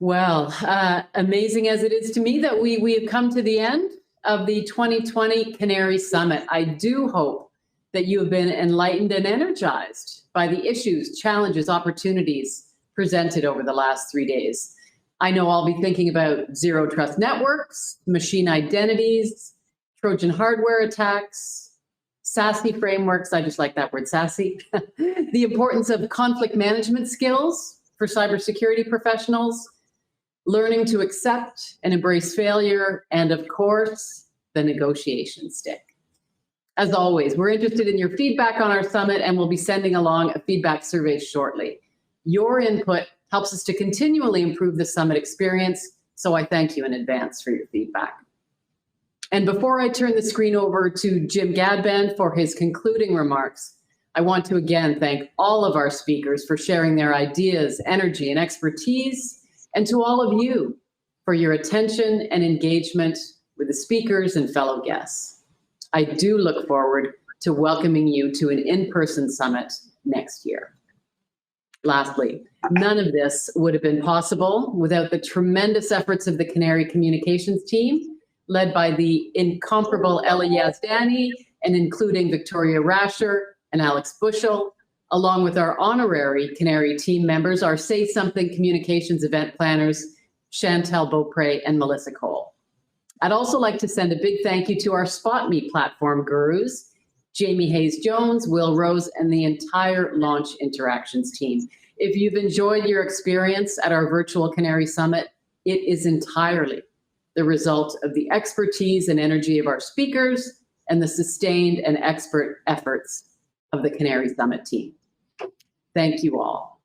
Well, amazing as it is to me that we have come to the end of the 2020 CANARIE Summit. I do hope that you have been enlightened and energized by the issues, challenges, opportunities presented over the last 3 days. I know I'll be thinking about zero trust networks, machine identities, Trojan hardware attacks, SASE frameworks. I just like that word, SASE. The importance of conflict management skills for cybersecurity professionals, learning to accept and embrace failure, and of course, the negotiation stick. As always, we're interested in your feedback on our summit, and we'll be sending along a feedback survey shortly. Your input helps us to continually improve the summit experience, so I thank you in advance for your feedback. And before I turn the screen over to Jim Ghadbane for his concluding remarks, I want to again thank all of our speakers for sharing their ideas, energy, and expertise, and to all of you for your attention and engagement with the speakers and fellow guests. I do look forward to welcoming you to an in-person summit next year. Lastly, none of this would have been possible without the tremendous efforts of the CANARIE communications team, led by the incomparable Ella Yazdani and including Victoria Rasher and Alex Bushel, along with our honorary CANARIE team members, our Say Something Communications event planners, Chantel Beaupre and Melissa Cole. I'd also like to send a big thank you to our SpotMe platform gurus, Jamie Hayes-Jones, Will Rose, and the entire Launch Interactions team. If you've enjoyed your experience at our virtual CANARIE Summit, it is entirely the result of the expertise and energy of our speakers and the sustained and expert efforts of the CANARIE Summit team. Thank you all.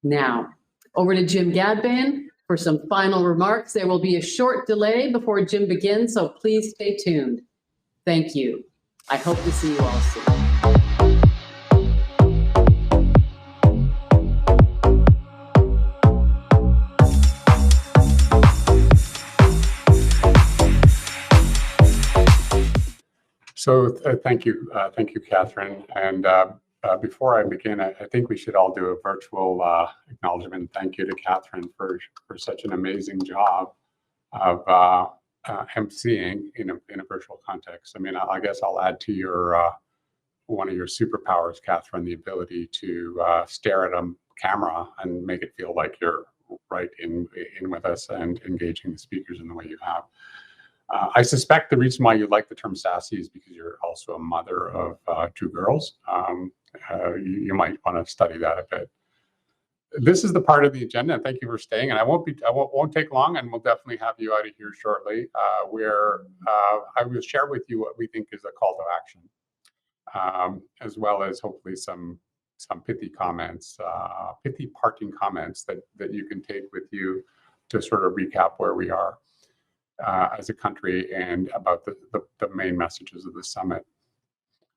Now, over to Jim Ghadbane for some final remarks. There will be a short delay before Jim begins, so please stay tuned. Thank you. I hope to see you all soon. So thank you, Kathryn. And before I begin, I think we should all do a virtual acknowledgement. Thank you to Kathryn for such an amazing job of emceeing in a virtual context. I mean, I guess I'll add to your one of your superpowers, Kathryn, the ability to stare at a camera and make it feel like you're right in with us and engaging the speakers in the way you have. I suspect the reason why you like the term SASE is because you're also a mother of 2 girls. You might want to study that a bit. This is the part of the agenda. Thank you for staying, and I won't take long, and we'll definitely have you out of here shortly. Where I will share with you what we think is a call to action, as well as hopefully some pithy comments, pithy parting comments that you can take with you to sort of recap where we are as a country and about the main messages of the summit.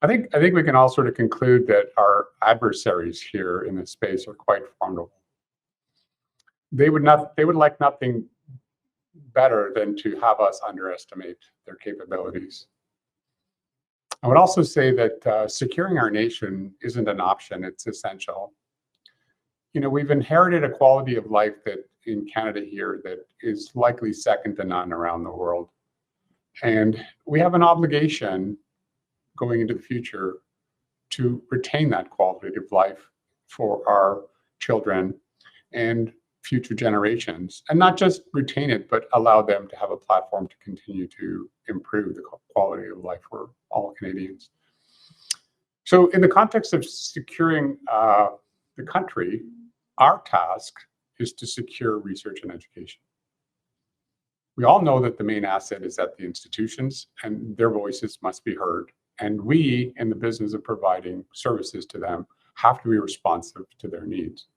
I think we can all sort of conclude that our adversaries here in this space are quite formidable. They would like nothing better than to have us underestimate their capabilities. I would also say that securing our nation isn't an option, it's essential. You know, we've inherited a quality of life that in Canada here that is likely second to none around the world. And we have an obligation going into the future to retain that quality of life for our children and future generations, and not just retain it, but allow them to have a platform to continue to improve the quality of life for all Canadians. So in the context of securing the country, our task is to secure research and education. We all know that the main asset is at the institutions, and their voices must be heard. And we, in the business of providing services to them, have to be responsive to their needs.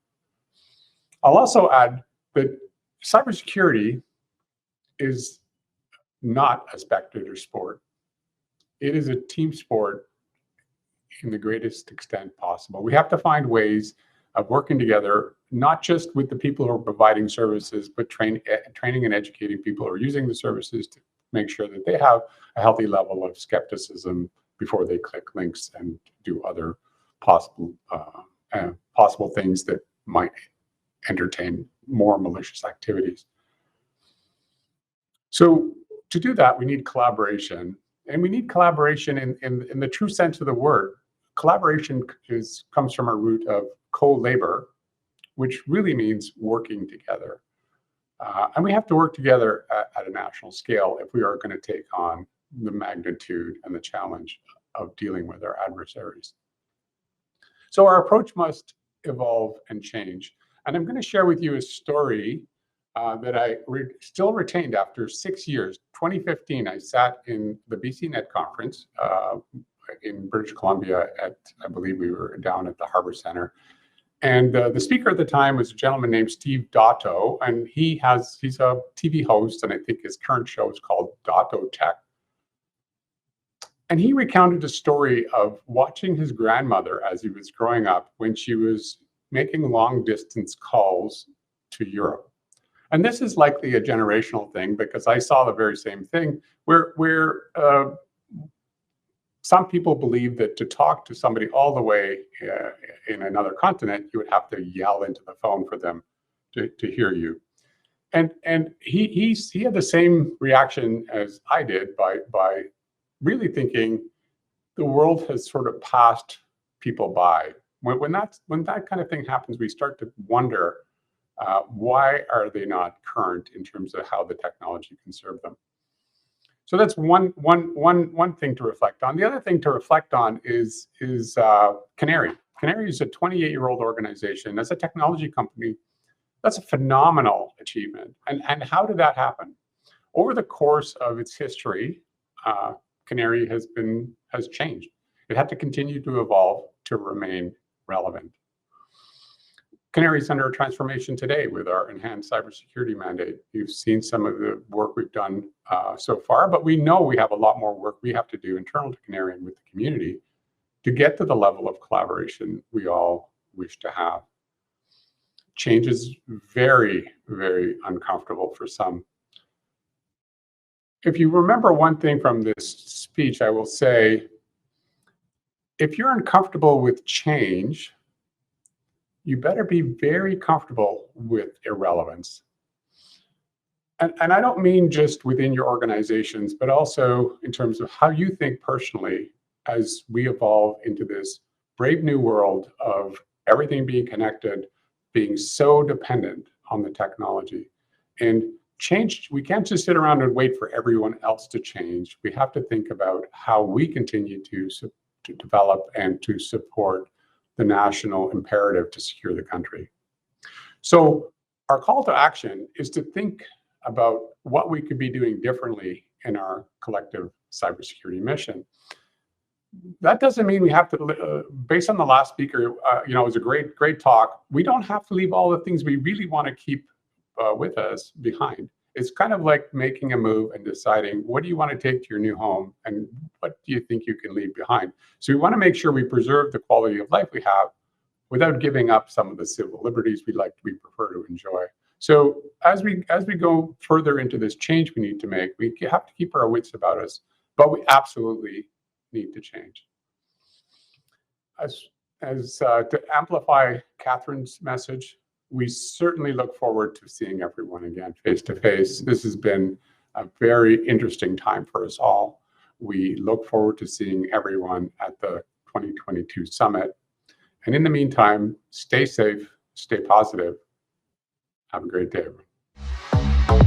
I'll also add that cybersecurity is not a spectator sport. It is a team sport in the greatest extent possible. We have to find ways of working together, not just with the people who are providing services, but training and educating people who are using the services to make sure that they have a healthy level of skepticism before they click links and do other possible things that might entertain more malicious activities. So to do that, we need collaboration, and we need collaboration in the true sense of the word. Collaboration comes from a root of co-labor, which really means working together. And we have to work together at a national scale if we are going to take on the magnitude and the challenge of dealing with our adversaries. So our approach must evolve and change. And I'm going to share with you a story that I still retained after 6 years. 2015, I sat in the BCNet conference in British Columbia I believe we were down at the Harbor Center. And the speaker at the time was a gentleman named Steve Dotto, and he's a TV host, and I think his current show is called Dotto Tech. And he recounted a story of watching his grandmother as he was growing up when she was making long distance calls to Europe. And this is likely a generational thing, because I saw the very same thing where some people believe that to talk to somebody all the way in another continent, you would have to yell into the phone for them to hear you. And he had the same reaction as I did by really thinking the world has sort of passed people by. When that kind of thing happens, we start to wonder why are they not current in terms of how the technology can serve them. So that's one thing to reflect on. The other thing to reflect on is CANARIE. CANARIE is a 28-year-old organization. As a technology company, that's a phenomenal achievement. And how did that happen? Over the course of its history, CANARIE has changed. It had to continue to evolve to remain relevant. CANARIE is under a transformation today with our enhanced cybersecurity mandate. You've seen some of the work we've done so far, but we know we have a lot more work we have to do internal to CANARIE and with the community to get to the level of collaboration we all wish to have. Change is very, very uncomfortable for some. If you remember one thing from this speech, I will say, if you're uncomfortable with change, you better be very comfortable with irrelevance. And I don't mean just within your organizations, but also in terms of how you think personally as we evolve into this brave new world of everything being connected, being so dependent on the technology. And change, we can't just sit around and wait for everyone else to change. We have to think about how we continue to develop and to support the national imperative to secure the country. So our call to action is to think about what we could be doing differently in our collective cybersecurity mission. That doesn't mean we have to, based on the last speaker, it was a great talk. We don't have to leave all the things we really want to keep with us behind. It's kind of like making a move and deciding, what do you want to take to your new home and what do you think you can leave behind? So we want to make sure we preserve the quality of life we have without giving up some of the civil liberties we prefer to enjoy. So as we go further into this change we need to make, we have to keep our wits about us, but we absolutely need to change. To amplify Kathryn's message, we certainly look forward to seeing everyone again face to face. This has been a very interesting time for us all. We look forward to seeing everyone at the 2022 summit. And in the meantime, stay safe, stay positive. Have a great day, everyone.